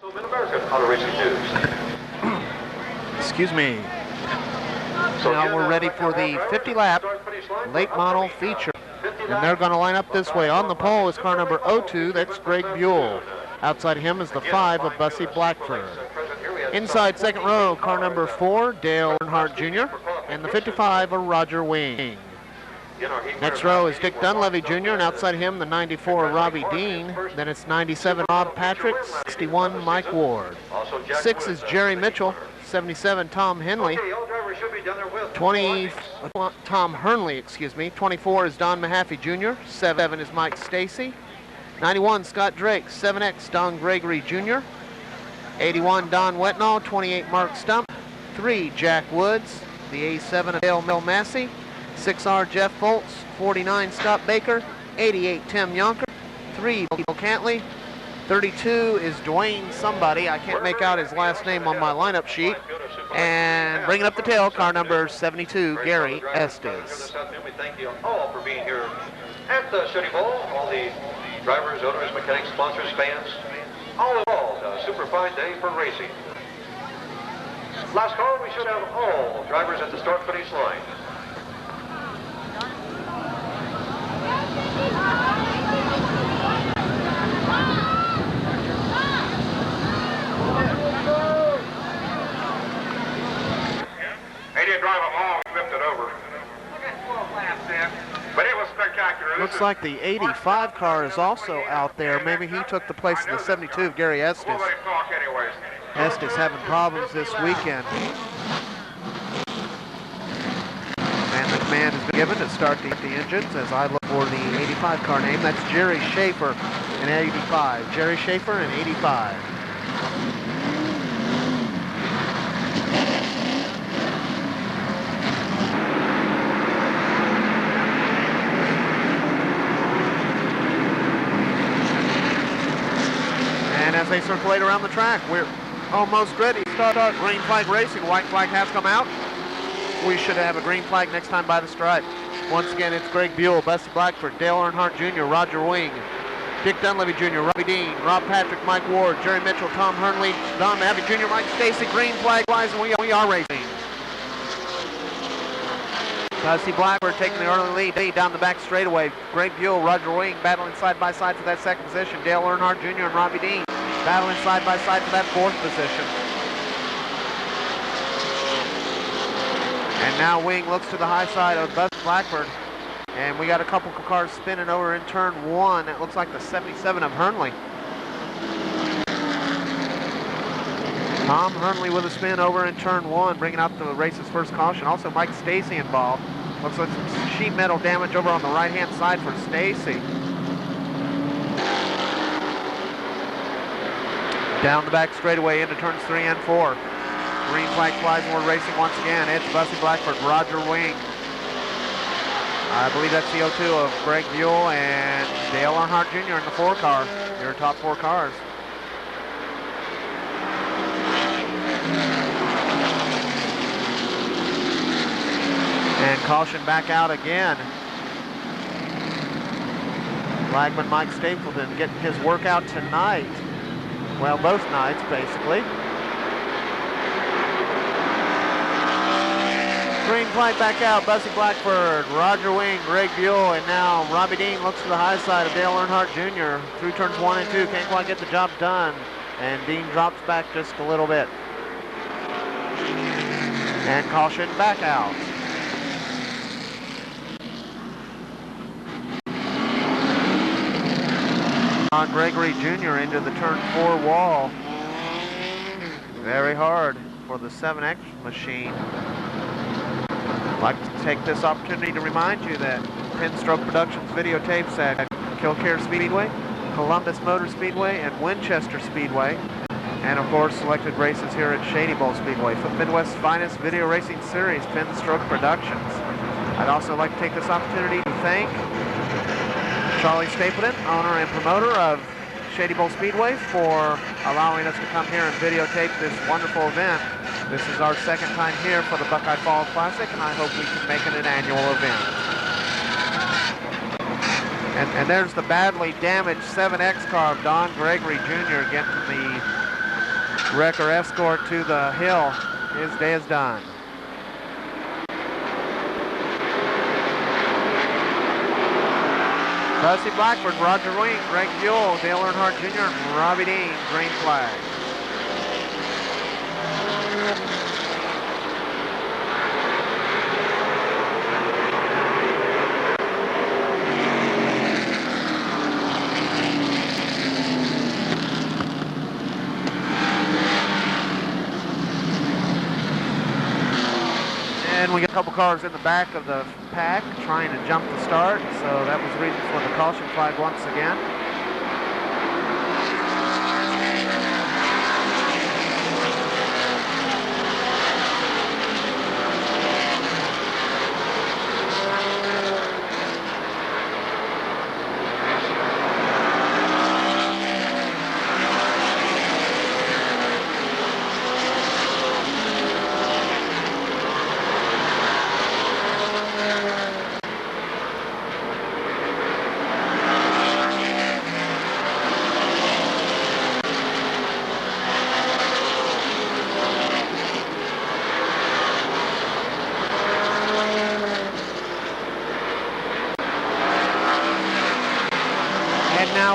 So Mid-American Auto Racing News. Excuse me. Now we're ready for the 50-lap late model feature. And they're going to line up this way. On the pole is car number 02, that's Greg Buell. Outside him is the 5 of Bussy Blackford. Inside second row, car number 4, Dale Earnhart Jr. And the 55 of Roger Wing. Next row is Dick Dunleavy Jr. and outside him the 94 Robbie Dean. Then it's 97 Rob Patrick, 61 Mike Ward. 6 is Jerry Mitchell, 77 Tom Henley. 20 Tom Hernley, excuse me. 24 is Don Mahaffey Jr. 7 is Mike Stacy. 91 Scott Drake, 7X Don Gregory Jr. 81 Don Wetnall, 28 Mark Stump. 3 Jack Woods, the A7 of Dale Massey. 6R Jeff Foltz, 49 Scott Baker, 88 Tim Yonker, 3 Bill Cantley, 32 is Dwayne somebody, I can't make out his last name on my lineup sheet, and bringing up the tail, car number 72, Gary Estes. We thank you all for being here at the Shadybowl, all the drivers, owners, mechanics, sponsors, fans, all in all, a super fine day for racing. Last call, we should have all drivers at the start-finish line. They did drive a long, flipped it over. But it was spectacular. Looks like the 85 car is also out there. Maybe he took the place of the 72 of Gary Estes. Nobody talk anyways. Estes having problems this weekend. And the command has been given to start the engines as I look for the 85 car name. That's Jerry Schaefer in 85. Jerry Schaefer in 85. And as they circulate around the track, we're almost ready to start green flag racing. White flag has come out. We should have a green flag next time by the stripe. Once again, it's Greg Buell, Bussy Blackford, Dale Earnhart Jr., Roger Wing, Dick Dunleavy Jr., Robbie Dean, Rob Patrick, Mike Ward, Jerry Mitchell, Tom Hernley, Don Mahaffey Jr., Mike Stacy. Green flag flies, and we are racing. Bussy Blackford taking the early lead down the back straightaway. Greg Buell, Roger Wing battling side by side for that second position. Dale Earnhart Jr. and Robbie Dean battling side by side for that fourth position. And now Wing looks to the high side of Bussy Blackford. And we got a couple of cars spinning over in turn 1. It looks like the 77 of Hernley. Tom Hernley with a spin over in turn 1, bringing out the race's first caution. Also Mike Stacy involved. Looks like some sheet metal damage over on the right-hand side for Stacy. Down the back straightaway into turns 3 and 4. Green flag flies and we're racing once again. It's Bussy Blackford, Roger Wing. I believe that's the 02 of Greg Buell and Dale Earnhart Jr. in the 4 car. Your top 4 cars. And caution back out again. Flagman Mike Stapleton getting his workout tonight. Well, both nights, basically. Green flag back out, Bussy Blackford, Roger Wing, Greg Buell, and now Robbie Dean looks to the high side of Dale Earnhart Jr. Through turns 1 and 2, can't quite get the job done. And Dean drops back just a little bit. And caution back out. Don Gregory Jr. into the turn 4 wall. Very hard for the 7X machine. I'd like to take this opportunity to remind you that Pennstroke Productions videotapes at Kilcare Speedway, Columbus Motor Speedway, and Winchester Speedway, and of course selected races here at Shadybowl Speedway. For the Midwest's finest video racing series, Pennstroke Productions. I'd also like to take this opportunity to thank Charlie Stapleton, owner and promoter of Shadybowl Speedway, for allowing us to come here and videotape this wonderful event. This is our second time here for the Buckeye Fall Classic, and I hope we can make it an annual event. And there's the badly damaged 7X car of Don Gregory Jr. getting the Wrecker escort to the hill. His day is done. Bussy Blackford, Roger Wing, Greg Buell, Dale Earnhart Jr., and Robbie Dean, green flag. And we got a couple cars in the back of the pack trying to jump the start, so that was the reason for the caution flag once again.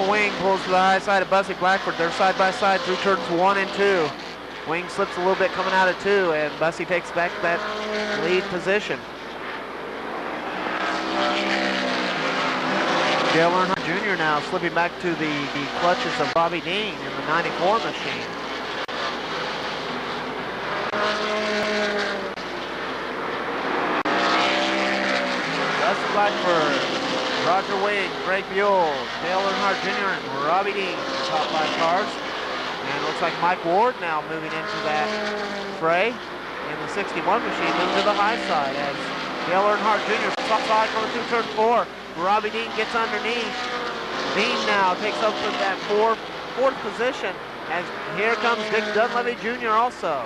Wing pulls to the high side of Bussy Blackford. They're side by side through turns 1 and 2. Wing slips a little bit coming out of 2, and Bussy takes back that lead position. Dale Earnhart Jr. now slipping back to the clutches of Bobby Dean in the 94 machine. Bussy Blackford, Roger Wing, Greg Buell, Dale Earnhart Jr., and Robbie Dean, top 5 cars. And it looks like Mike Ward now moving into that fray in the 61 machine, moving to the high side as Dale Earnhart Jr. top side coming through turn 4. Robbie Dean gets underneath. Dean now takes up with that fourth position as here comes Dick Dunleavy Jr. also.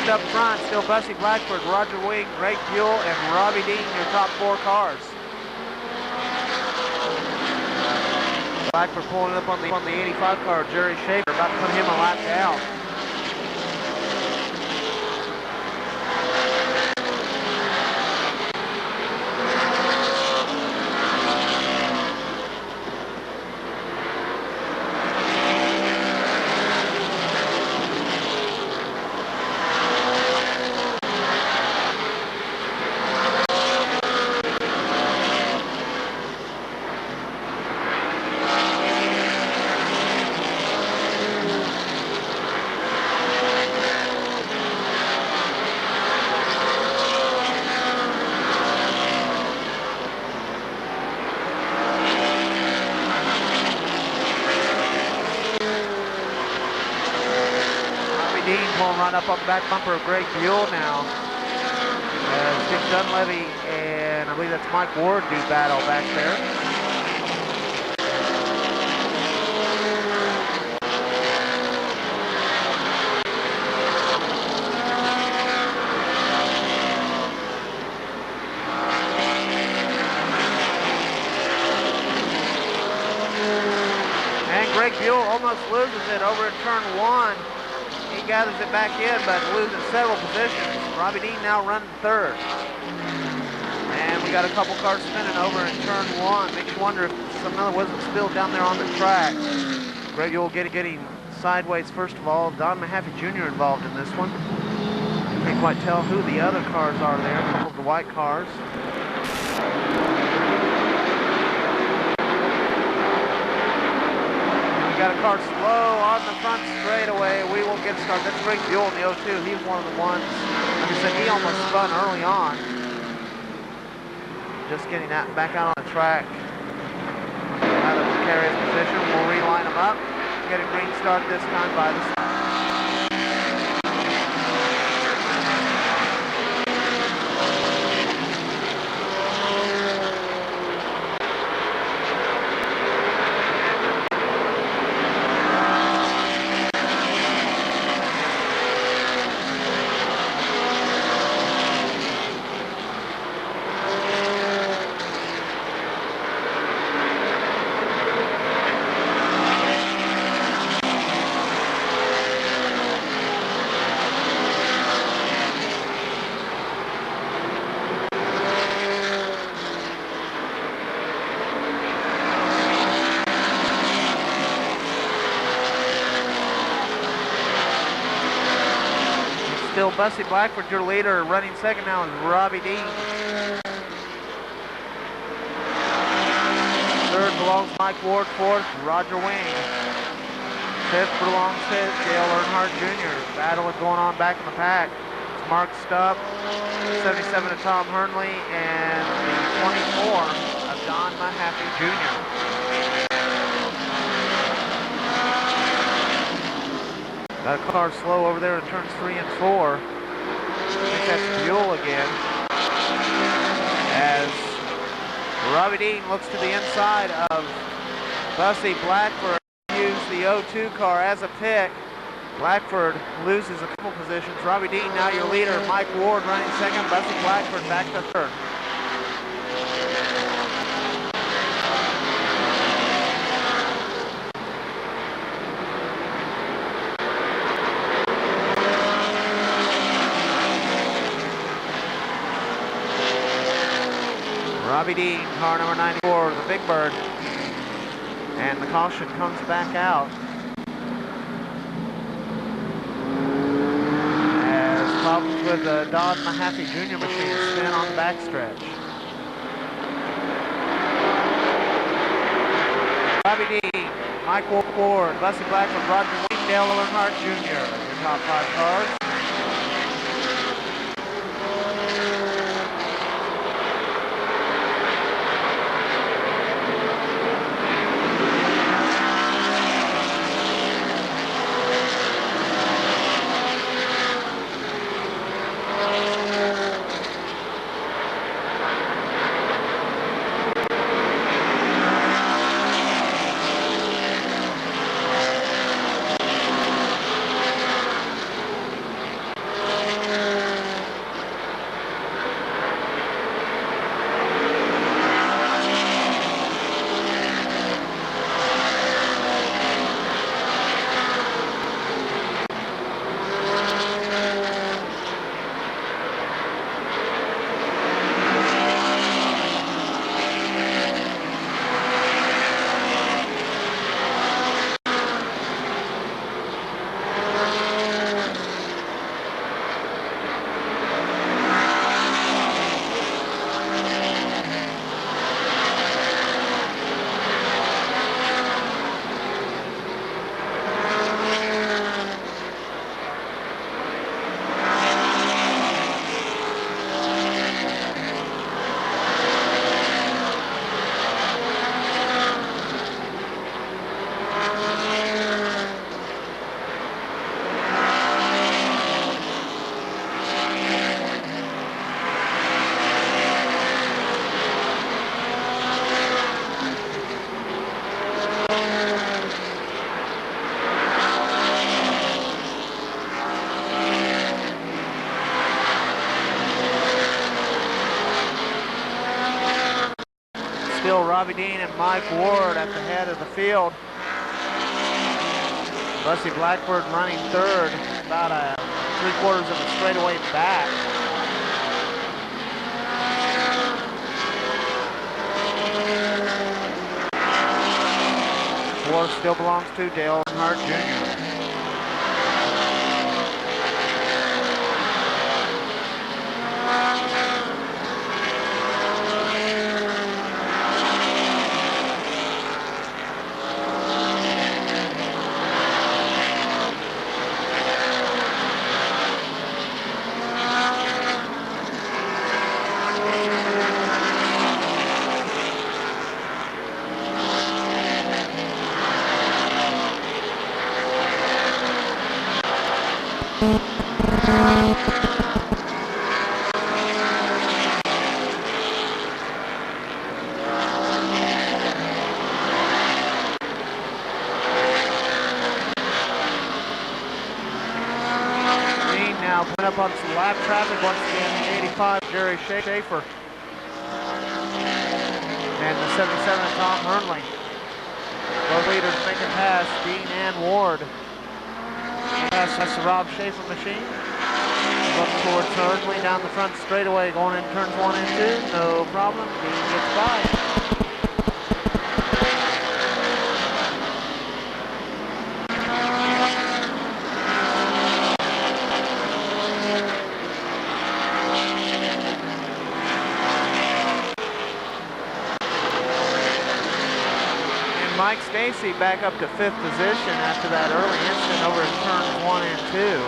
Up front, still Bussy Blackford, Roger Wing, Greg Buell, and Robbie Dean, your top 4 cars. Blackford pulling up on the 85 car, Jerry Schaefer, about to put him a lap down. Run up on the back bumper of Greg Buell now. As Dick Dunleavy and I believe that's Mike Ward do battle back there. almost loses it over in turn 1. He gathers it back in, but loses several positions. Robbie Dean now running third. And we got a couple cars spinning over in turn 1. Makes you wonder if some other wasn't spilled down there on the track. Greg Buell getting sideways first of all. Don Mahaffey Jr. involved in this one. Can't quite tell who the other cars are there. A couple of the white cars. Got a car slow on the front straightaway. We will get started. That's Greg Buell in the 02. He's one of the ones. Like I said, he almost spun early on. Just getting that back out on the track. Out of the precarious position. We'll reline him up. Get a green start this time by the side. Still Bussy Blackford, your leader. Running second now is Robbie Dean. Third belongs to Mike Ward. Fourth, Roger Wing. Fifth belongs to Dale Earnhart Jr. Battle is going on back in the pack. It's Mark Stubb, 77 of Tom Hernley, and the 24 of Don Mahaffey Jr. Got a car slow over there in turns 3 and 4. I think that's Buell again. As Robbie Dean looks to the inside of Bussy Blackford. Used the 02 car as a pick. Blackford loses a couple positions. Robbie Dean now your leader. Mike Ward running second. Bussy Blackford back to third. Robbie Dean, car number 94, the Big Bird. And the caution comes back out. As problems with the Don Mahaffey Jr. machine spin on the backstretch. Robbie Dean, Mike Ward, Bussy Blackford, Roger Wing, Dale Earnhart Jr. Your top 5 cars. Still Robbie Dean and Mike Ward at the head of the field. Bussy Blackbird running third, about a 3/4 of a straightaway back. Fourth still belongs to Dale Earnhart Jr. Up on some lap traffic once again, 85 Jerry Schaefer and the 77 Tom Hernley. Both leaders make a pass, Dean and Ward. That's the Rob Schaefer machine. Look towards Hernley down the front straightaway, going in turns 1 and 2, no problem. Dean gets by. Mike Stacy back up to 5th position after that early incident over in turns 1 and 2.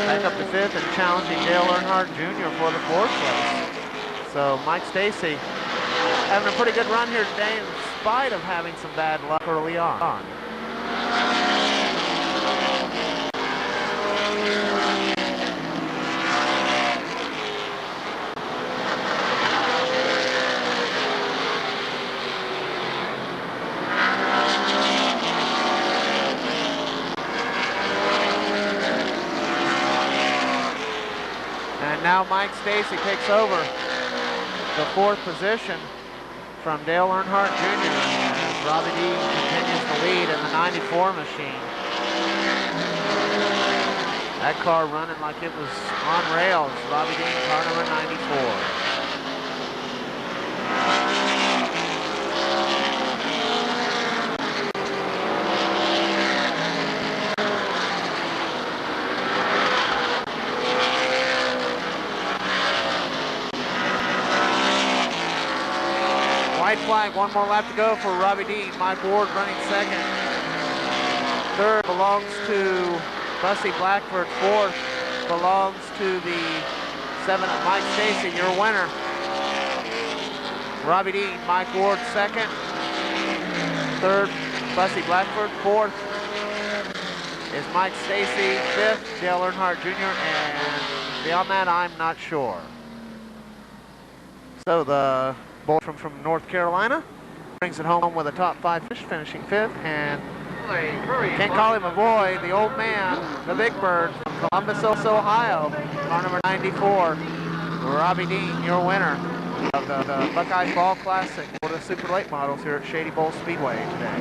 Back up to 5th and challenging Dale Earnhart Jr. for the 4th place. So Mike Stacy having a pretty good run here today in spite of having some bad luck early on. Now Mike Stacy takes over the 4th position from Dale Earnhart Jr. as Robbie Dean continues to lead in the 94 machine. That car running like it was on rails. Robbie Dean, car number 94. White flag, 1 more lap to go for Robbie Dean. Mike Ward running 2nd. 3rd belongs to Bussy Blackford. 4th belongs to the 7 of Mike Stacy, your winner. Robbie Dean, Mike Ward 2nd. 3rd, Bussy Blackford. 4th is Mike Stacy. 5th, Dale Earnhart Jr. And beyond that, I'm not sure. So the boy from North Carolina brings it home with a top 5 finish, finishing 5th, and can't call him a boy, the old man, the big bird from Columbus, Ohio, car number 94, Robbie Dean, your winner of the Buckeye Fall Classic for the Super Late Models here at Shadybowl Speedway today.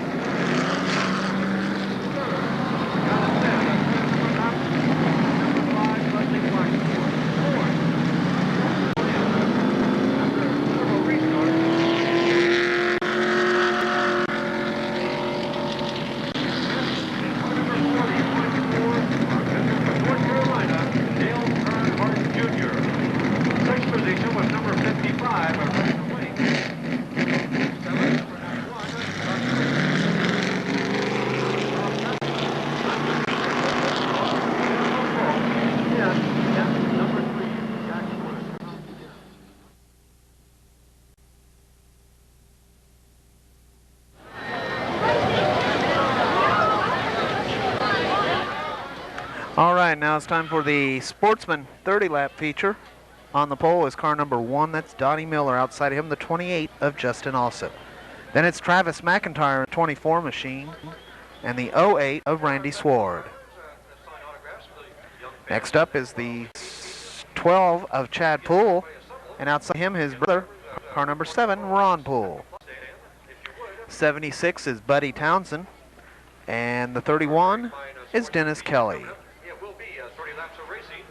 All right, now it's time for the Sportsman 30-lap feature. On the pole is car number 1, that's Donnie Miller. Outside of him, the 28 of Justin Alsop. Then it's Travis McIntyre, 24 machine, and the 08 of Randy Sward. Next up is the 12 of Chad Poole, and outside him, his brother, car number 7, Ron Poole. 76 is Buddy Townsend, and the 31 is Dennis Kelly. It will be 30 laps of racing.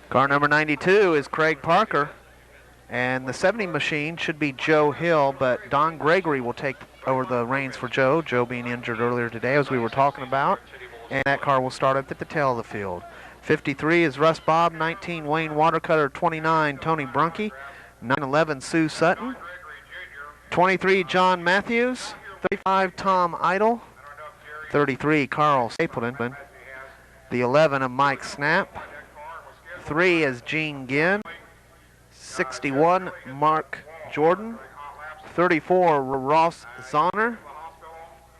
Car number 92 is Craig Parker. And the 70 machine should be Joe Hill, but Don Gregory will take over the reins for Joe. Joe being injured earlier today, as we were talking about. And that car will start up at the tail of the field. 53 is Russ Bob, 19 Wayne Watercutter, 29 Tony Brunke, 9-11 Sue Sutton, 23 John Matthews, 35 Tom Idle, 33 Carl Stapleton, the 11 of Mike Snap, 3 is Gene Ginn, 61 Mark Jordan, 34 Ross Zahner,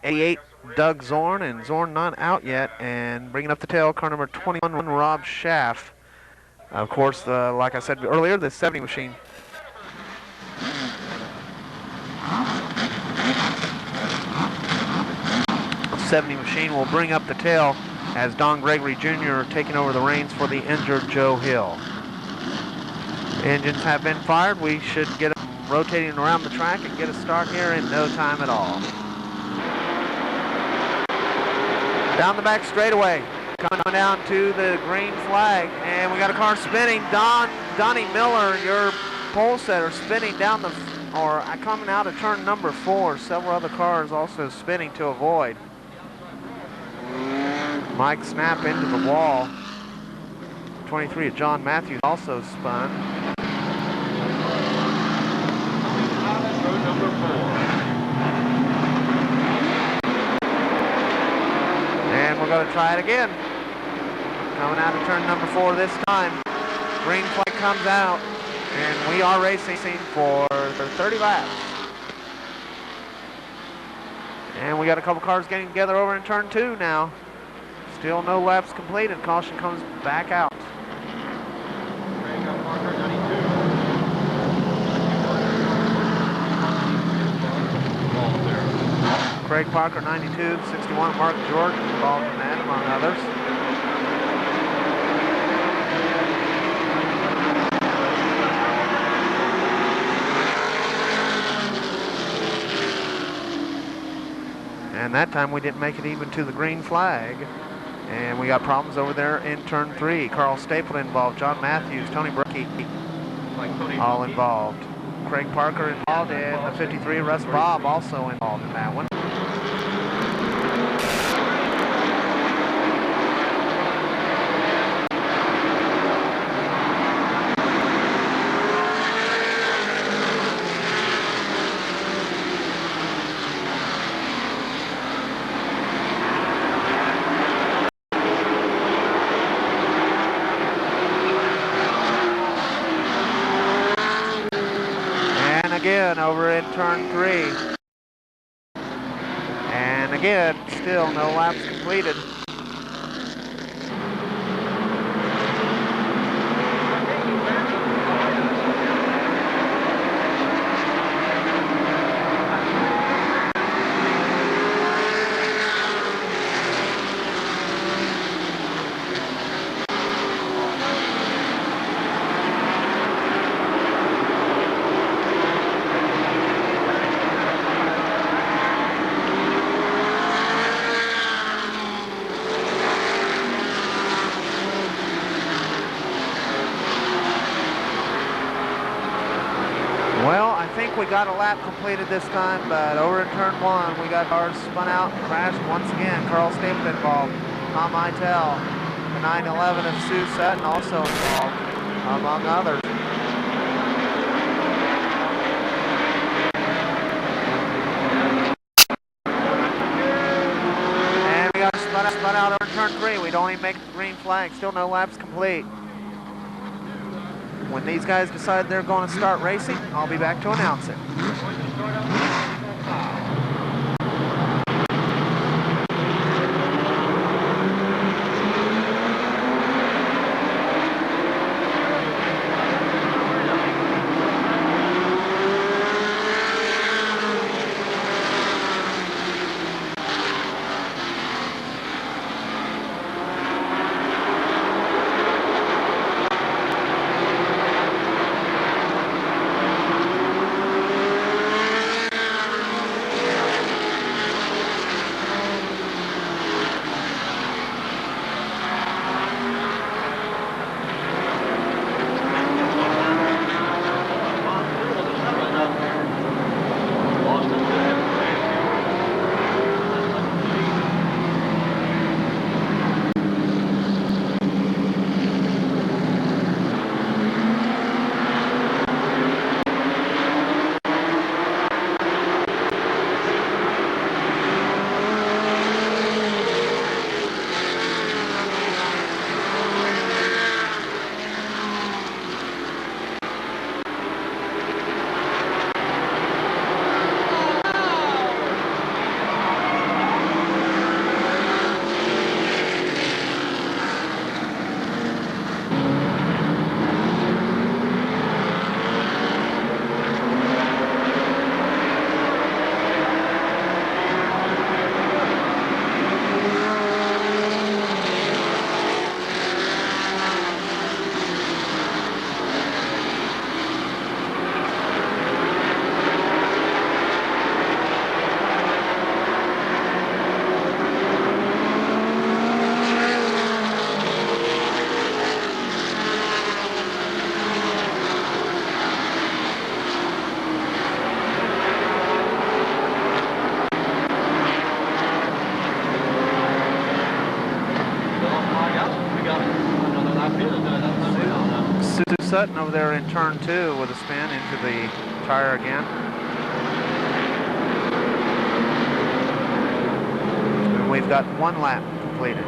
88 Doug Zorn, and Zorn not out yet, and bringing up the tail, car number 21 Rob Schaff. Of course, like I said earlier, the 70 machine. The 70 machine will bring up the tail as Don Gregory Jr. taking over the reins for the injured Joe Hill. Engines have been fired. We should get them rotating around the track and get a start here in no time at all. Down the back straightaway, coming down to the green flag, and we got a car spinning. Donnie Miller, your pole setter, spinning down the, or coming out of turn number 4. Several other cars also spinning to avoid. Mike Snap into the wall. 23 of John Matthews also spun. And we're going to try it again. Coming out of turn number 4 this time. Green flag comes out, and we are racing for 30 laps. And we got a couple cars getting together over in turn 2 now. Still no laps completed. Caution comes back out. Craig Parker, 92, 61, Mark Jordan involved in that, among others. And that time we didn't make it even to the green flag. And we got problems over there in turn 3. Carl Stapleton involved, John Matthews, Tony Brookie, all involved. Craig Parker involved, and the 53, Russ Bob, also involved in that one. Again over in turn 3. And again, still no laps completed. We got a lap completed this time, but over in turn 1, we got cars spun out and crashed once again. Carl Stapleton involved, Tom Itel, the 911 of Sue Sutton also involved, among others. And we got spun out over in turn 3. We don't even make the green flag. Still no laps complete. When these guys decide they're going to start racing, I'll be back to announce it. Sutton over there in turn 2 with a spin into the tire again. And we've got 1 lap completed.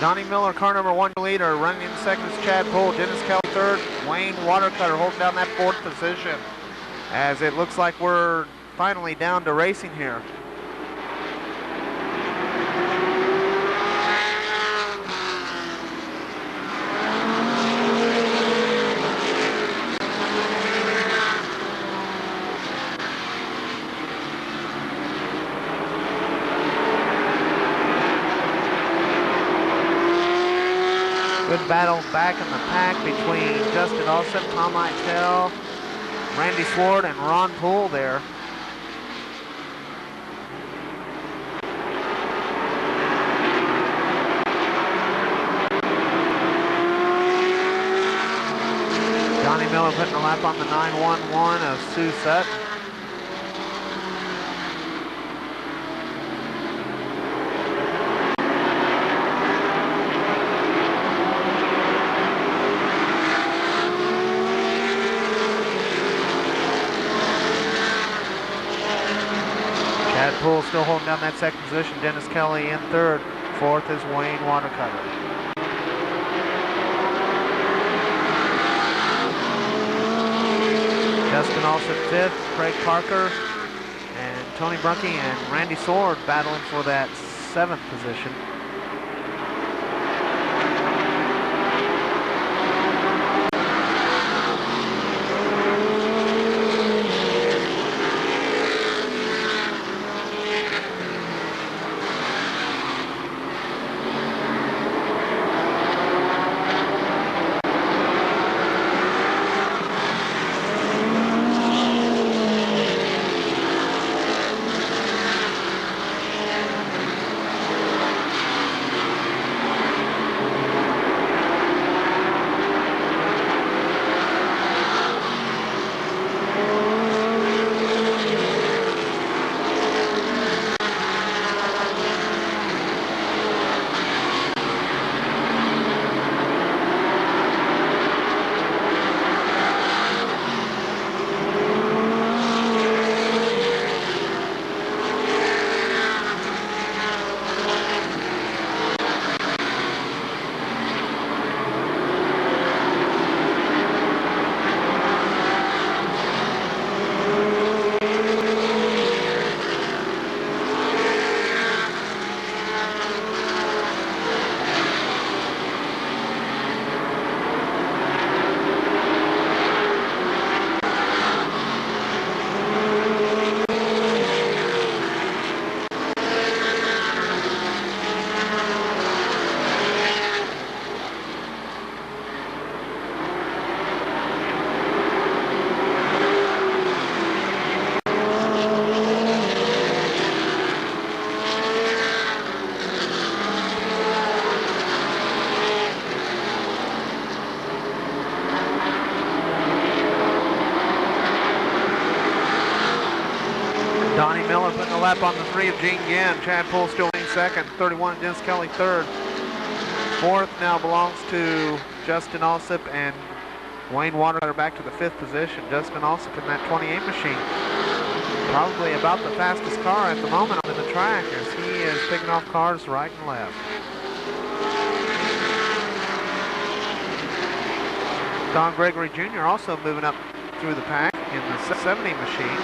Donnie Miller, car number 1 leader. Running in second is Chad Poole. Dennis Kelly third. Wayne Watercutter holding down that 4th position. As it looks like we're finally down to racing here. Good battle back in the pack between Justin Olsen, Tom Eitel, Randy Swart, and Ron Poole there. Donnie Miller putting a lap on the 911 of Sue Sutton. Poole still holding down that 2nd position. Dennis Kelly in 3rd. 4th is Wayne Watercutter. Justin Olsen 5th. Craig Parker and Tony Brunke and Randy Sword battling for that 7th position. Donnie Miller putting a lap on the 3 of Gene Ginn. Chad Poole still in second. 31, Dennis Kelly third. Fourth now belongs to Justin Alsop and Wayne Watercutter back to the 5th position. Justin Alsop in that 28 machine. Probably about the fastest car at the moment on the track as he is picking off cars right and left. Don Gregory Jr. also moving up through the pack in the 70 machine.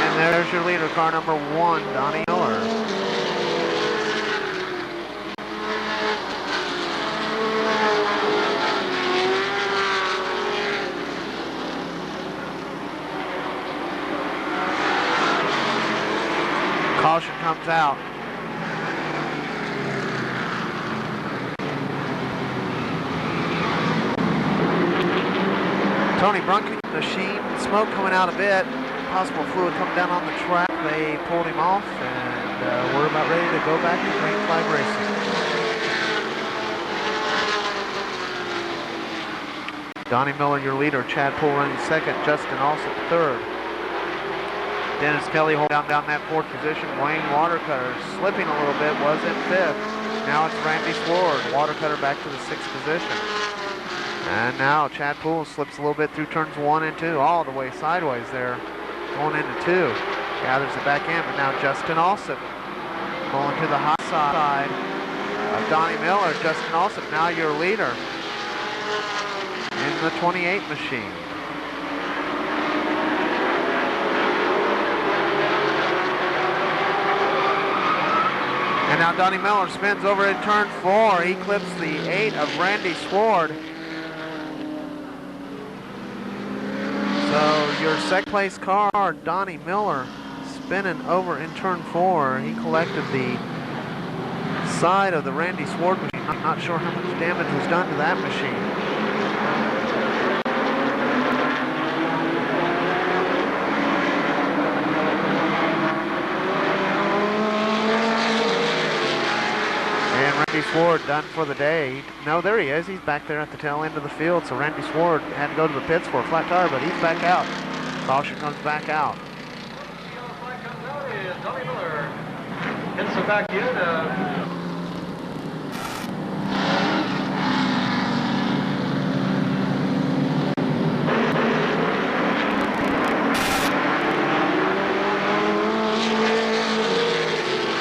And there's your leader, car number 1, Donnie Miller. Caution comes out. Tony Brunke machine, smoke coming out a bit, possible fluid coming down on the track. They pulled him off and we're about ready to go back to green flag racing. Donnie Miller, your leader. Chad Poole running second. Justin Alsop third. Dennis Kelly holding down that 4th position. Wayne Watercutter slipping a little bit, was in 5th. Now it's Randy Sword. Watercutter back to the 6th position. And now Chad Poole slips a little bit through turns 1 and 2, all the way sideways there, going into 2. Gathers it back in, but now Justin Alsop pulling to the high side of Donnie Miller. Justin Alsop, now your leader in the 28 machine. And now Donnie Miller spins over in turn 4. He clips the 8 of Randy Sword. So your second place car, Donnie Miller, spinning over in turn 4. He collected the side of the Randy Sword machine. I'm not sure how much damage was done to that machine. Randy Sword done for the day. No, there he is. He's back there at the tail end of the field. So Randy Sword had to go to the pits for a flat tire, but he's back out. Caution comes back out. Donnie Miller hits the back in.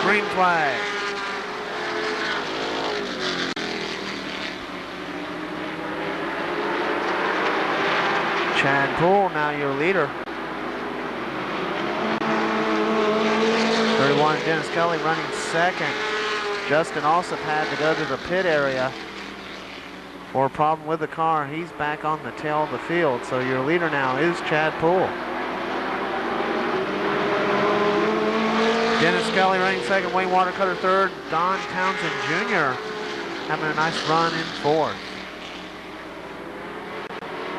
Green flag. Chad Poole, now your leader. 31, Dennis Kelly running second. Justin Alsop had to go to the pit area for a problem with the car. He's back on the tail of the field, so your leader now is Chad Poole. Dennis Kelly running second, Wayne Watercutter third, Don Townsend Jr. having a nice run in 4th.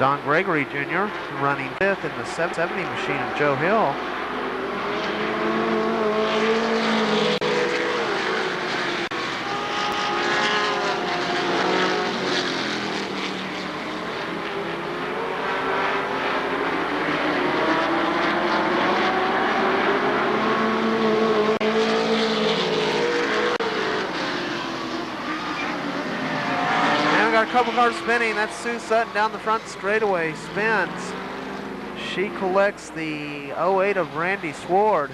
Don Gregory Jr. running 5th in the 770 machine of Joe Hill. Couple cars spinning. That's Sue Sutton down the front straightaway. Spins. She collects the 08 of Randy Sword.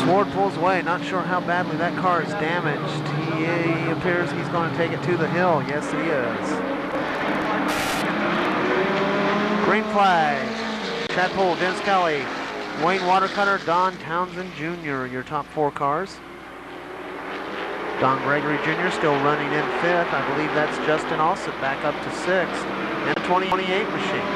Sword pulls away. Not sure how badly that car is damaged. He appears he's going to take it to the hill. Yes, he is. Green flag. Chad Poole, Dennis Kelly, Wayne Watercutter, Don Townsend Jr. Your top 4 cars. Don Gregory Jr. still running in 5th. I believe that's Justin Alsop back up to 6th in the 2028 machine.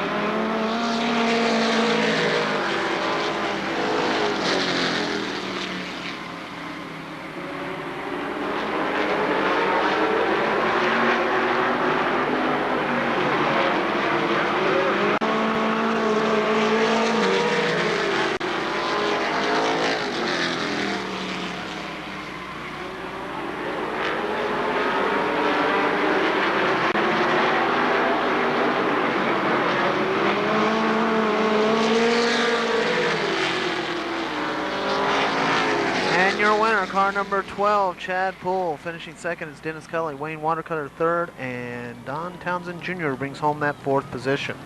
And your winner, car number 12, Chad Poole. Finishing second is Dennis Kelly. Wayne Watercutter third, and Don Townsend Jr. brings home that fourth position.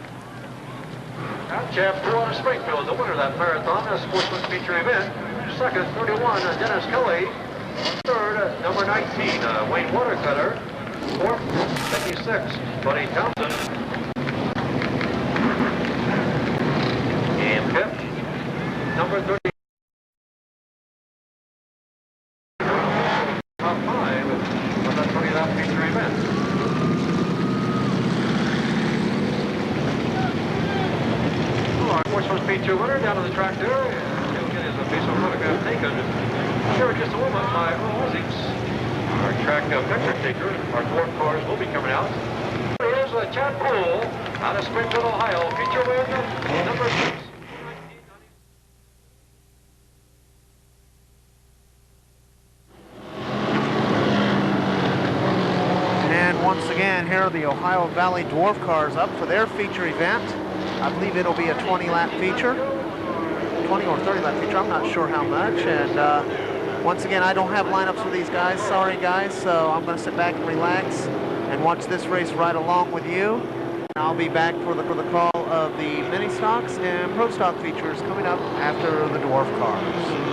Chad Poole out of Springfield, the winner of that marathon, a sportsman feature event. Second, 31, Dennis Kelly. Third, number 19, Wayne Watercutter. Fourth, 56, Buddy Townsend. And fifth, number 30. Top 5 for that 30-lap feature event. Our sportsman's feature winner down to the track there. He'll get his official photograph taken here in just a moment by Aussies. Our track picture taker, our 4 cars will be coming out. Here's Chad Poole out of Springfield, Ohio. Feature win number 6. And once again, here are the Ohio Valley Dwarf cars up for their feature event. I believe it'll be a 20-lap feature. 20 or 30-lap feature, I'm not sure how much. And once again, I don't have lineups for these guys. Sorry, guys. So I'm going to sit back and relax and watch this race right along with you. And I'll be back for the call of the mini stocks and pro stock features coming up after the dwarf cars.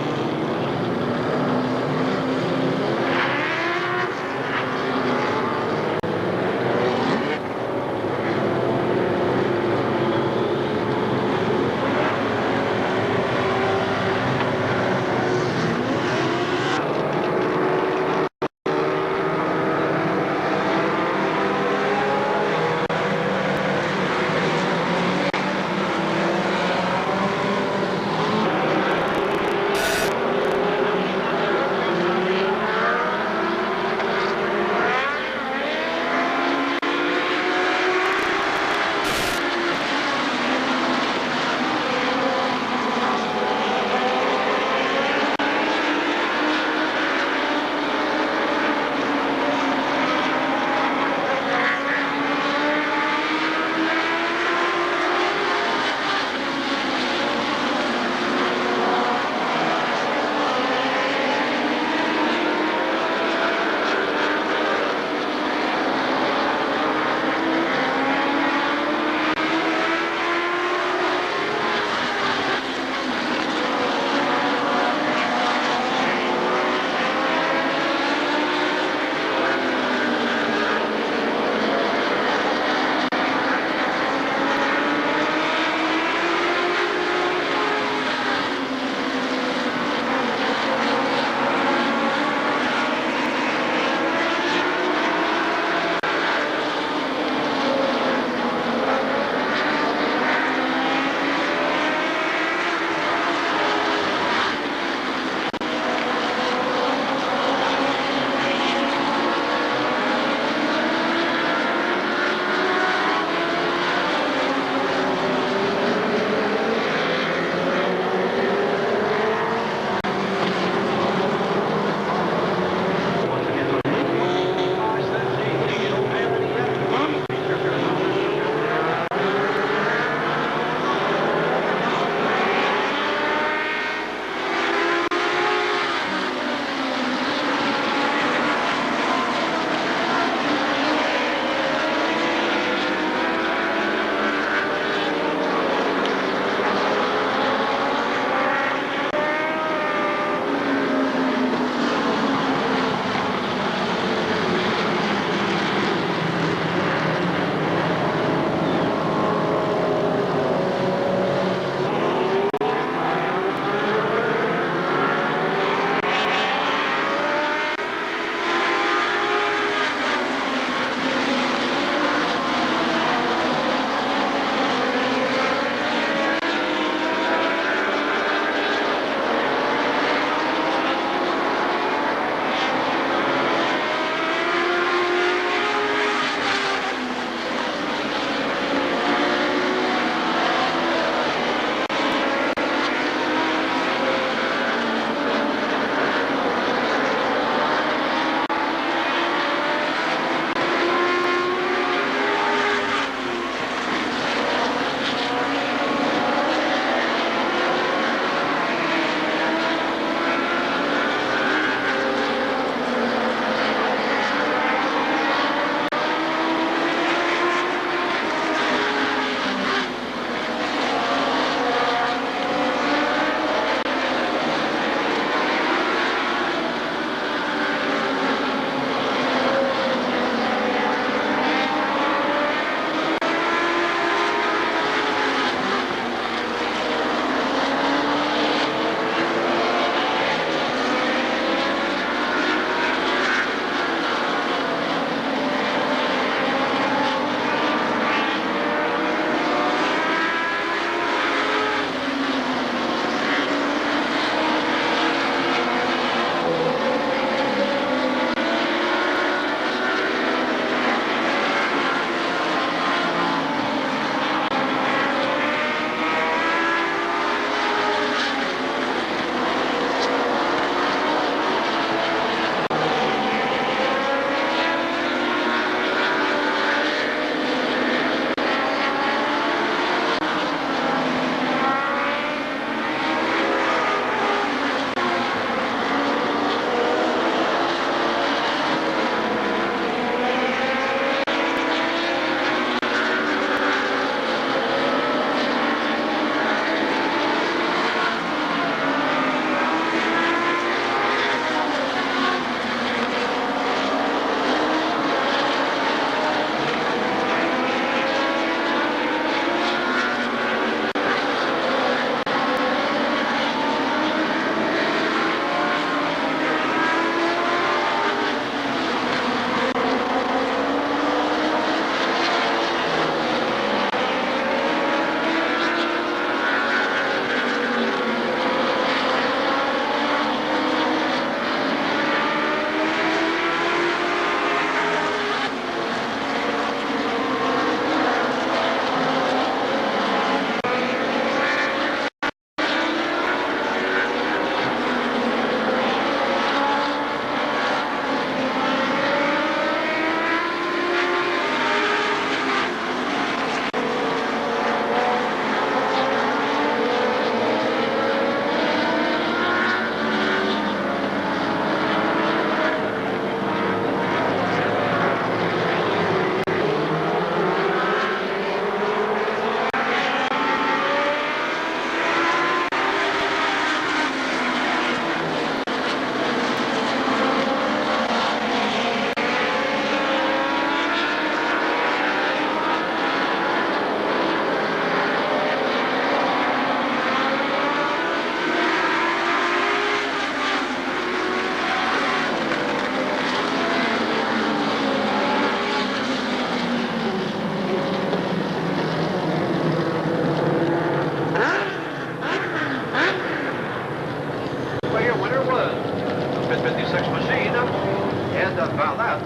found that.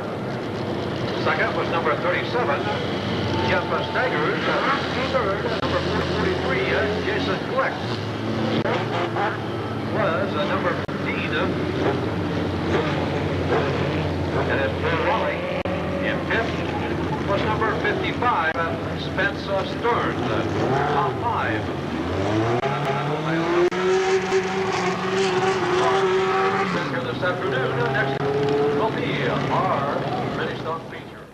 Second was number 37, Jeff Staggers. Third, number 43, Jason Fleck. Was number 15, and it's Bill Raleigh. In fifth was number 55, Spence Stearns. Top five. Here this afternoon, next will be our mini stock feature.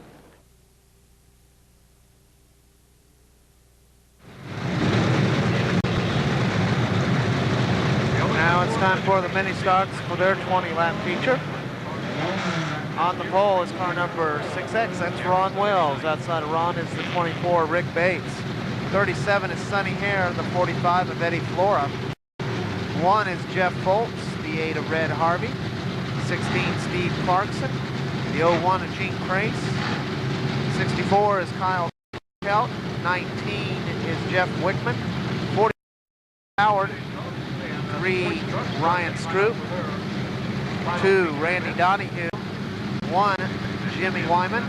Now it's time for the mini stocks for their 20-lap feature. On the pole is car number 6X, that's Ron Wells. Outside of Ron is the 24, Rick Bates. 37 is Sonny Hare, the 45 of Eddie Flora. 1 is Jeff Foltz, the 8 of Red Harvey. 16, Steve Clarkson. The 01 of Gene Crace. 64 is Kyle Kelt. 19 is Jeff Wickman. 40 Howard. 3, Ryan Stroop. 2, Randy Donahue. 1, Jimmy Wyman.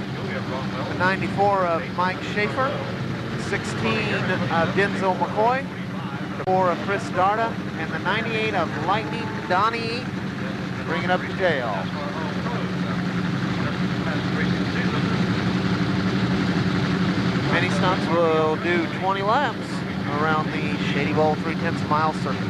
The 94 of Mike Schaefer. 16 of Denzel McCoy. 4 of Chris Darda. And the 98 of Lightning Donnie. Bring it up to Dale. Mini stunts will do 20 laps around the Shadybowl 3/10 mile circuit.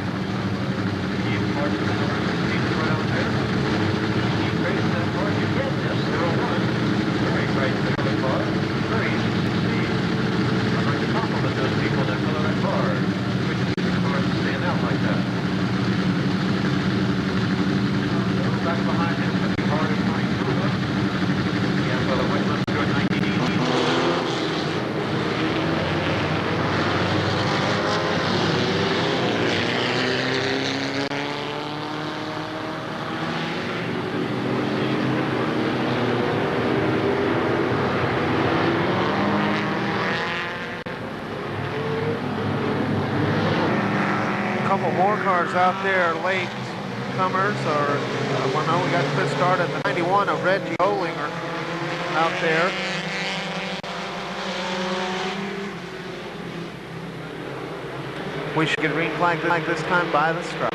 Couple more cars out there, late comers, or well, no, we got Chris Darda at the 91 of Reggie Olinger out there. We should get green flag like this time by the stripe.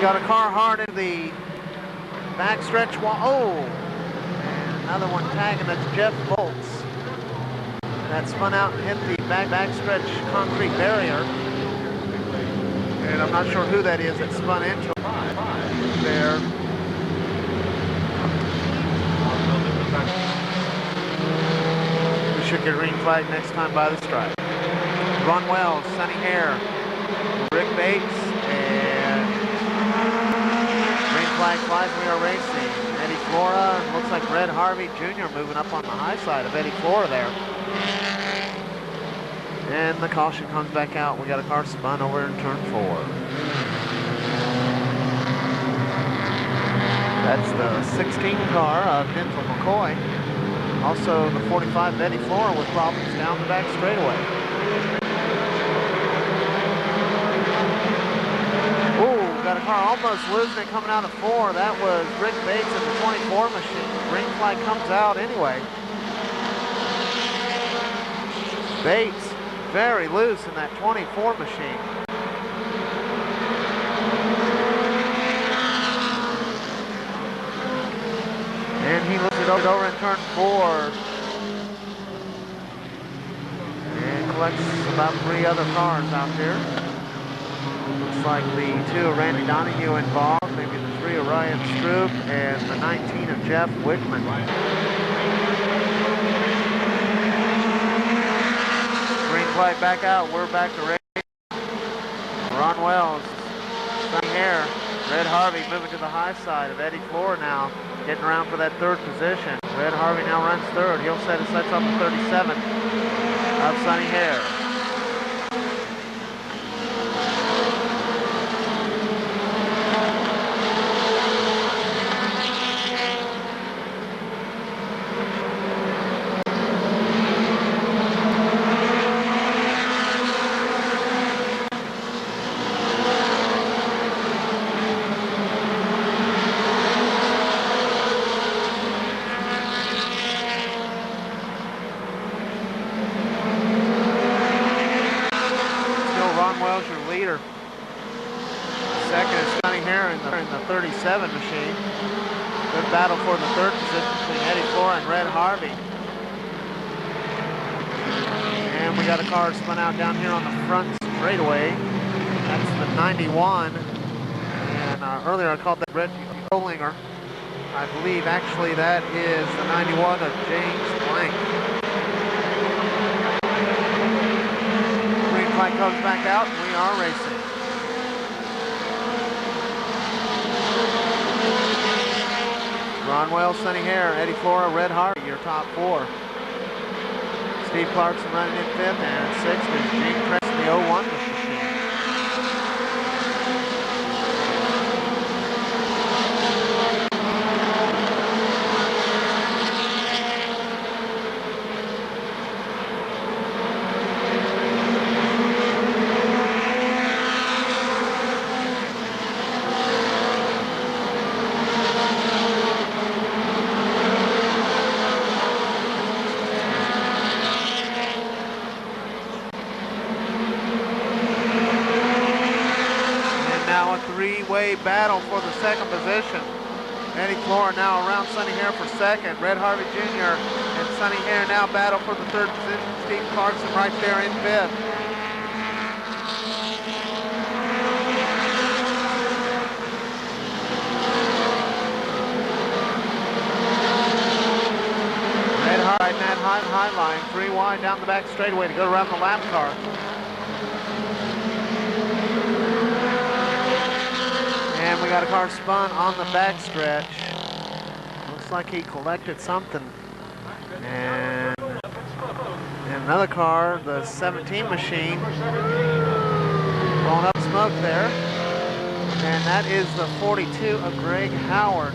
Got a car hard in the backstretch wall. Oh, and another one tagging. That's Jeff Bolts. That spun out and hit the backstretch concrete barrier. And I'm not sure who that is that spun into there. We should get a green flag next time by the stripe. Ron Wells, Sonny Hare, Rick Bates, flag flies, we are racing. Eddie Flora, looks like Red Harvey Jr. moving up on the high side of Eddie Flora there. And the caution comes back out. We got a car spun over in turn 4. That's the 16 car of Denzel McCoy. Also the 45 Eddie Flora with problems down the back straightaway. Got a car almost losing it coming out of 4. That was Rick Bates in the 24 machine. Green flag comes out anyway. Bates very loose in that 24 machine. And he lifts it over in turn 4. And collects about 3 other cars out there. Looks like the 2 of Randy Donahue involved, maybe the 3 of Ryan Stroop, and the 19 of Jeff Wickman. Green flag back out. We're back to race. Ron Wells, Sonny Hare. Red Harvey moving to the high side of Eddie Flora now, getting around for that third position. Red Harvey now runs third. He'll set his sights on the 37 of Sonny Hare. Second is Sonny Hare in the 37 machine. Good battle for the third position between Eddie Flora and Red Harvey. And we got a car spun out down here on the front straightaway. That's the 91. And earlier I called that Red Bollinger. I believe actually that is the 91 of James Blank. Green flag comes back out and we are racing. Ron Wells, Sonny Hare, Eddie Flora, Red Harvey, your top four. Steve Clarkson running in fifth, and sixth is Gene Press in the 01 machine. Three-way battle for the second position. Eddie Flora now around Sonny Hare for second. Red Harvey Jr. and Sonny Hare now battle for the third position. Steve Clarkson right there in fifth. Red Harvey riding that high line, 3 wide down the back straightaway to go around the lap car. And we got a car spun on the back stretch. Looks like he collected something. And another car, the 17 machine, blowing up smoke there. And that is the 42 of Greg Howard.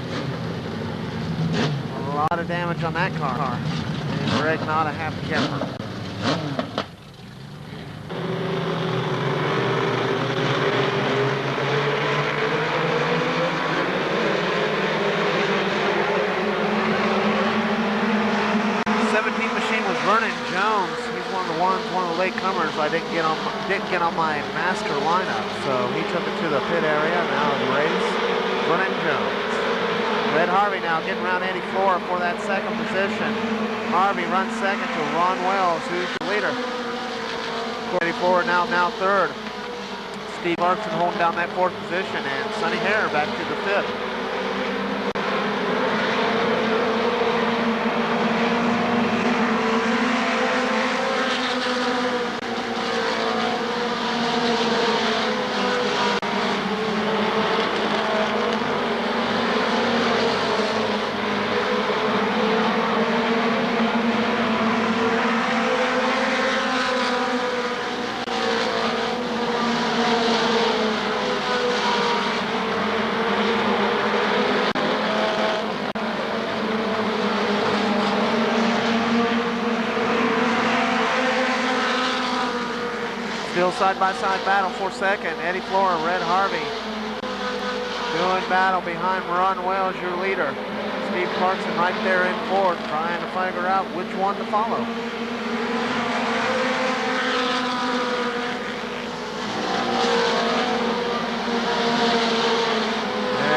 A lot of damage on that car. And Greg not a happy camper. 17 machine was Vernon Jones. He's one of the latecomers. I didn't get on my master lineup, so he took it to the pit area. Now in the race, Vernon Jones. Red Harvey now getting around Eddie Flora for that second position. Harvey runs second to Ron Wells, who's the leader. Eddie Flora now third. Steve Clarkson holding down that fourth position, and Sonny Hare back to the fifth. Still side-by-side battle for second. Eddie Flora, Red Harvey doing battle behind Ron Wells, your leader. Steve Clarkson right there in fourth, trying to figure out which one to follow.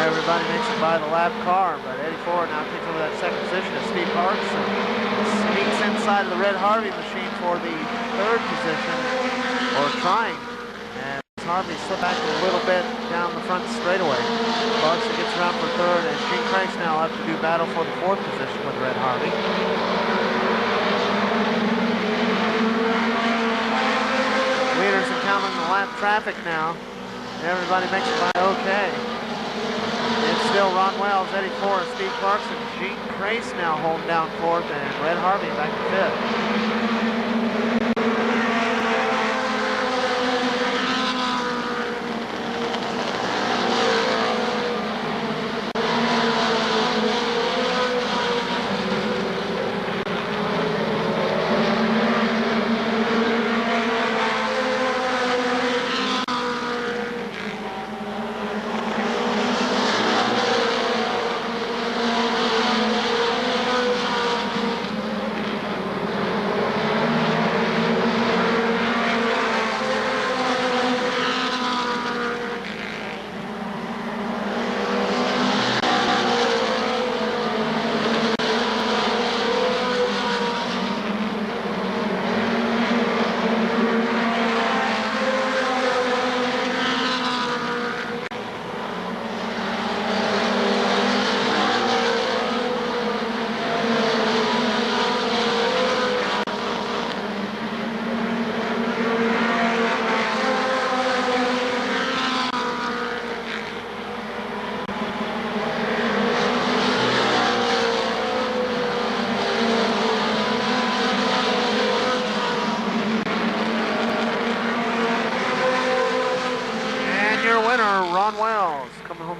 Everybody makes it by the lap car, but Eddie Flora now takes over that second position as Steve Clarkson sneaks inside of the Red Harvey machine for the third position. Or trying, and Harvey slipped back a little bit down the front straightaway. Clarkson gets around for third, and Gene Cranks now have to do battle for the fourth position with Red Harvey. Leaders encountering the lap traffic now. Everybody makes it by okay. still Ron Wells, Eddie Flora, Steve Clarkson, Gene Trace now holding down fourth, and Red Harvey back to fifth.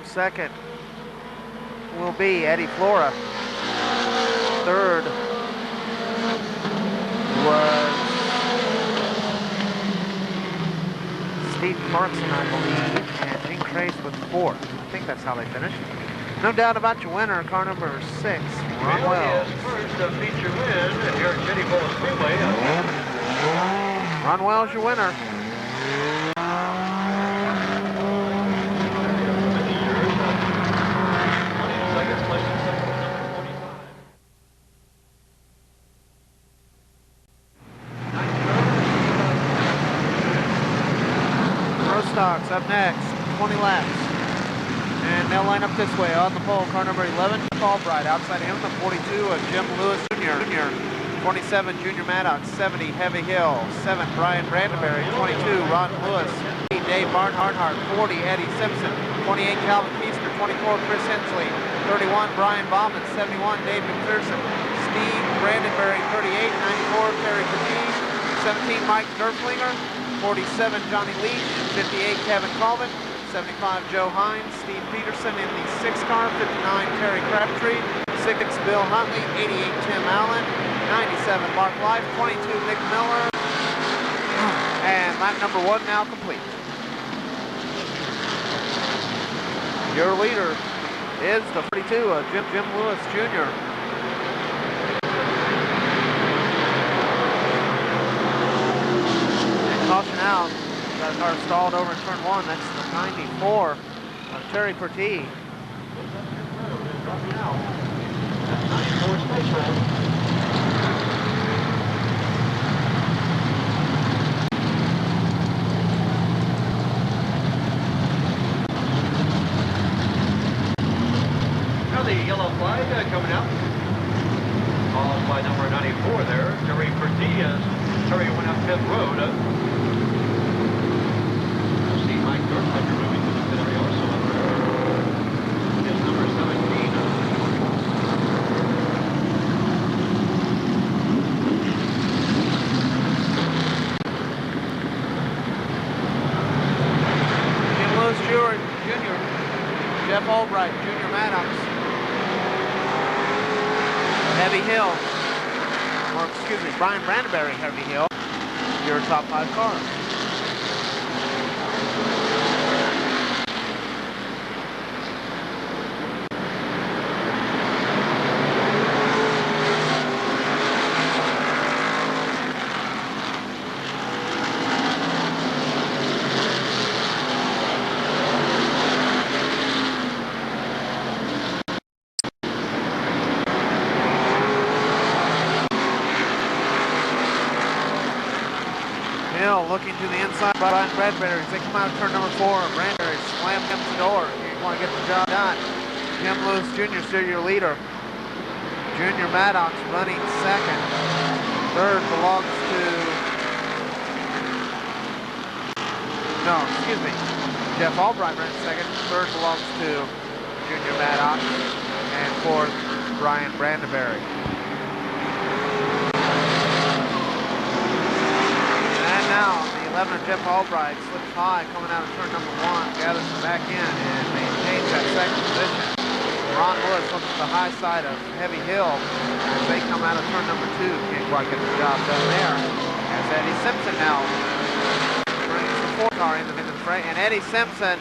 Second will be Eddie Flora. Third was Steve Clarkson, I believe, and Gene Trace was fourth. I think that's how they finished. No doubt about your winner, car number 6, Ron Wells. First feature win here at Shadybowl Speedway. Ron Wells, your winner. Stocks up next, 20 laps. And they'll line up this way on the pole. Car number 11, Albright. Outside him, the 42 of Jim Lewis Jr. 27, Junior Maddox. 70, Heavy Hill. 7, Brian Brandenberry. 22, Ron Lewis. Dave Earnhart. 40, Eddie Simpson. 28, Calvin Keister. 24, Chris Hensley. 31, Brian Bauman. 71, Dave McPherson. Steve Brandenberry. 38, 94, Terry Petit. 17, Mike Derflinger. 47, Johnny Leach. 58, Kevin Colvin. 75, Joe Hines. Steve Peterson in the 6 car. 59, Terry Crabtree. 6, Bill Huntley. 88, Tim Allen. 97, Mark Life. 22, Nick Miller. And lap number 1 now complete. Your leader is the 42 of Jim Lewis Jr. Caution out. Got a car stalled over in turn 1. That's the 94 of Terry Pertee. Now the yellow flag coming out. Followed by number 94 there, Terry Pertee, as Terry went up pit road. Mike Dorflecker moving to the pit area also up there. Is number 17. Jim Lewis Jr., Jeff Albright, Junior Maddox, Heavy Hill, or excuse me, Brian Brandenberry, Heavy Hill, your top 5 cars. Looking to the inside, Brian Bradbury. They come out of turn number 4. Bradbury slams him the door. You want to get the job done. Jim Lewis Jr. still your leader. Junior Maddox running second. Third belongs to... No, excuse me. Jeff Albright running second. Third belongs to Junior Maddox, and fourth, Brian Brandeberry. And now the 11er Jeff Albright slips high coming out of turn number 1, gathers it back in and maintains that second position. Ron Lewis looks at the high side of Heavy Hill as they come out of turn number 2. Can't quite get the job done there. As Eddie Simpson now brings the 4 car into the fray, and Eddie Simpson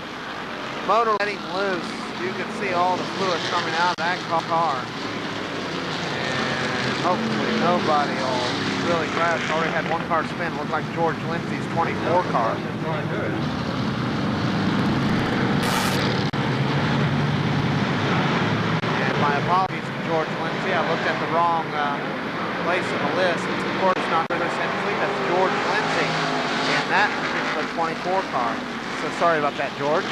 motor letting loose. You can see all the fluid coming out of that car. And hopefully nobody will really crash. Already had 1 car spin. Looked like George Lindsay's 24 car. And my apologies to George Lindsay. I looked at the wrong place in the list. It's of course not Chris Hensley. That's George Lindsay in that particular 24 car. So sorry about that, George.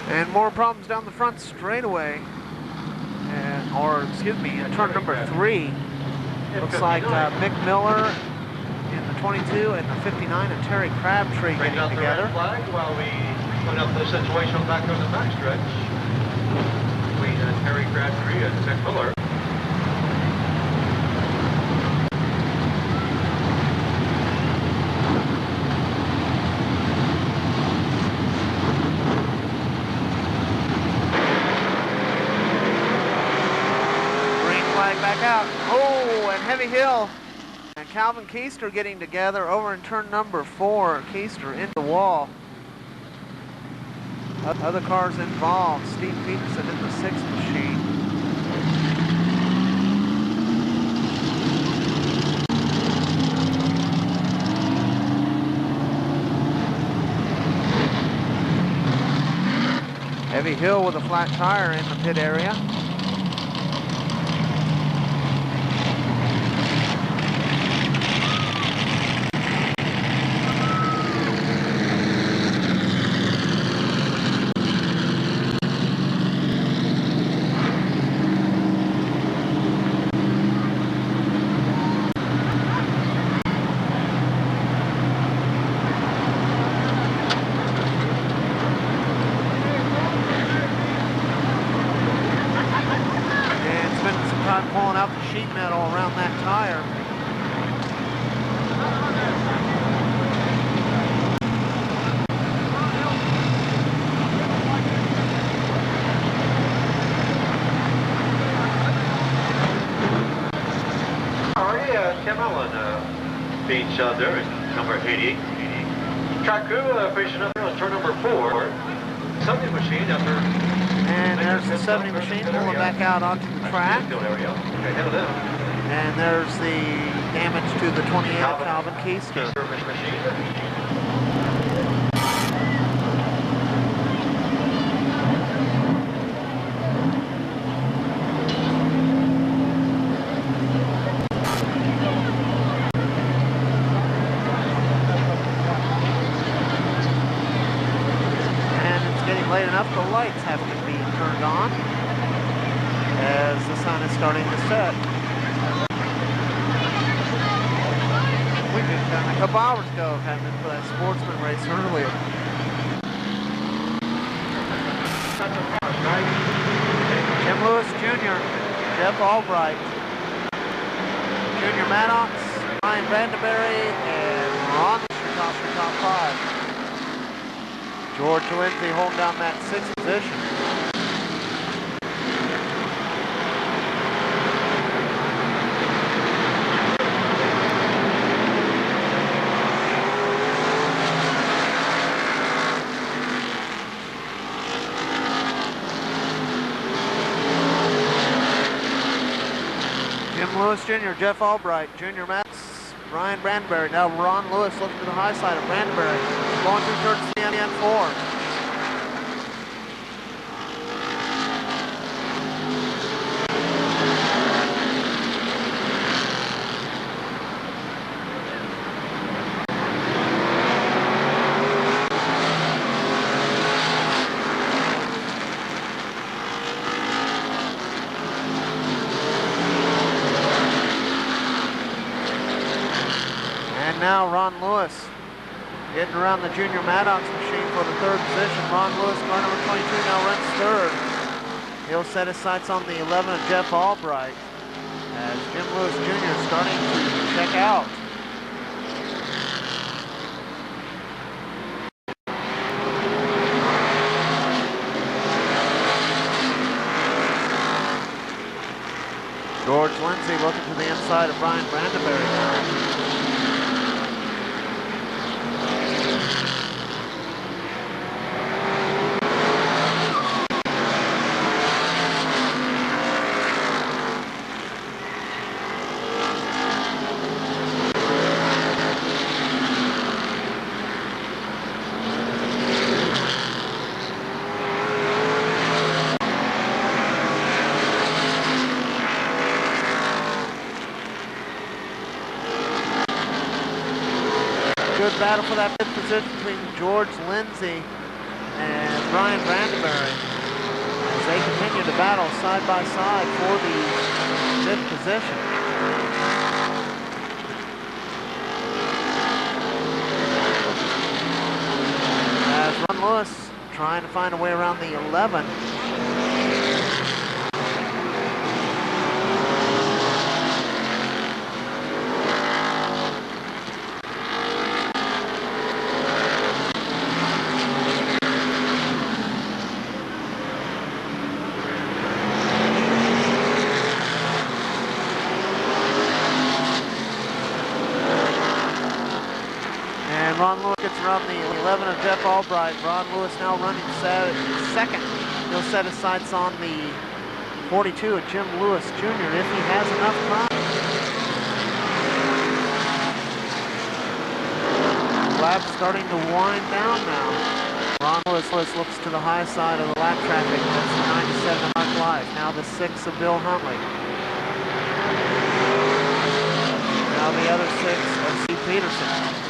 And more problems down the front straightaway, turn number 3. Looks like Mick Miller in the 22 and the 59 and Terry Crabtree getting together. Flag while we clean up the situation back on the backstretch between Terry Crabtree and Mick Miller. Back out. Oh, and Heavy Hill and Calvin Keister getting together over in turn number 4. Keister into the wall. Other cars involved. Steve Peterson in the 6th machine. Heavy Hill with a flat tire in the pit area. Pulling out the sheet metal around that tire. Tim Allen beat there in number 80. Track crew finishing up here on turn number 4. 70 machine after. And there's the 70 machine pulling back out onto the track. And there's the damage to the 28 Calvin Keister. Late enough, the lights have to be turned on as the sun is starting to set. We did a couple hours ago, had been for that sportsman race earlier. Tim Lewis Jr., Jeff Albright, Junior Maddox, Ryan Brandeberry, and Ron top 5. George Lindsay holding down that 6th position. Jim Lewis Jr., Jeff Albright, Junior Max, Brian Brandenberry. Now Ron Lewis looking to the high side of Brandenberry. Going through turn CN4. Now Ron Lewis getting around the Junior Maddox machine for the third position. Ron Lewis, car number 22, now runs third. He'll set his sights on the 11 of Jeff Albright as Jim Lewis Jr. is starting to check out. George Lindsay looking to the inside of Brian Brandenberry now. Good battle for that fifth position between George Lindsay and Brian Brandenberry as they continue to battle side by side for the fifth position. As Ron Lewis trying to find a way around the 11. Ron Lewis gets around the 11 of Jeff Albright. Ron Lewis now running second. He'll set his sights on the 42 of Jim Lewis Jr. if he has enough time. Lab's starting to wind down now. Ron Lewis looks to the high side of the lap traffic. That's the 97 of Mark Life. Now the 6 of Bill Huntley. Now the other 6 of Steve Peterson.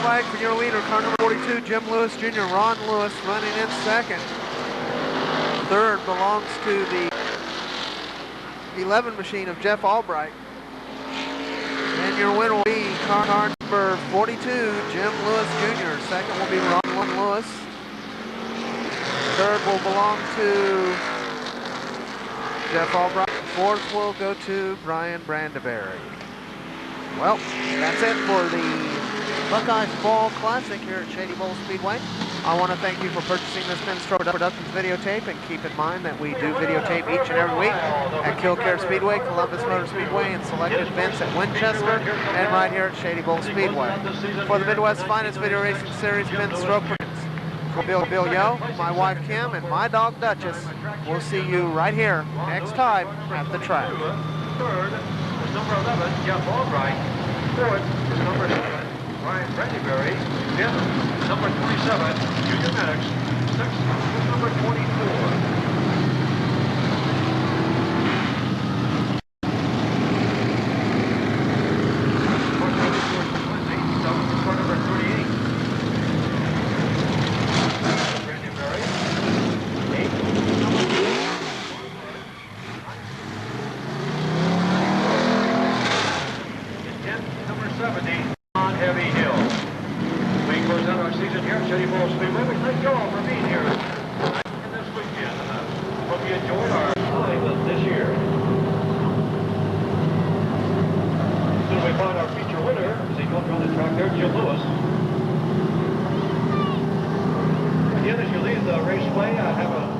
Flag for your leader, car number 42, Jim Lewis Jr. Ron Lewis running in second. Third belongs to the 11 machine of Jeff Albright. And your winner will be car number 42, Jim Lewis Jr. Second will be Ron Lewis. Third will belong to Jeff Albright. Fourth will go to Brian Brandenberry. Well, that's it for the Buckeye Fall Classic here at Shadybowl Speedway. I want to thank you for purchasing this Pennstroke Productions videotape, and keep in mind that we do videotape each and every week at Killcare Speedway, Columbus Motor Speedway, and selected events at Winchester, and right here at Shadybowl Speedway. For the Midwest's finest video racing series, Pennstroke Productions. For Bill Yo, my wife Kim, and my dog Duchess, we'll see you right here next time at the track. Third is number 11, Jeff Albright. Fourth is number 7. Brian Brandenberry, fifth, number 27, Junior Maddox, sixth, number 24. Shadybowl Speedway. We thank you all for being here tonight and this weekend. Hope you enjoyed our time this year. Soon we find our feature winner as he goes around the track there, Jim Lewis. Again, as you leave the raceway, I have a